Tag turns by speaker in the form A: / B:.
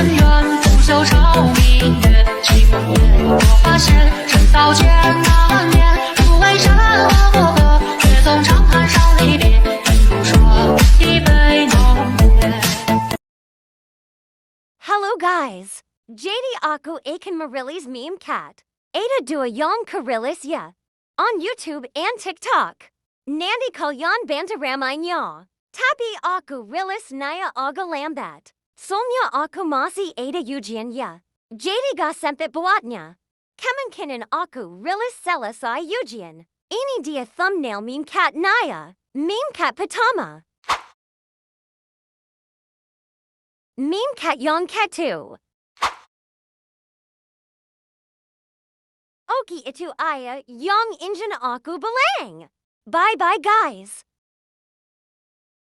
A: 深渊，不朽长明月，清月我发现，人道艰难年，不为真我歌，却总长叹伤离别，人不说一杯浓烈。
B: Hello guys! JD aku akan marilis meme cat. Ada dua yang karilis ya. On YouTube and TikTok. Nandi kalyan bantaramay niya. Tapi aku rilis naya aga lambat. Sonya aku masih ada ujian ya. JD ga sempit buatnya. Kemungkinan aku rilis selesai ujian. Ini dia thumbnail meme cat naya. Meme cat pertama. Meme cat yang ketu. Oki itu ayah yang ingin aku bilang. Bye bye guys.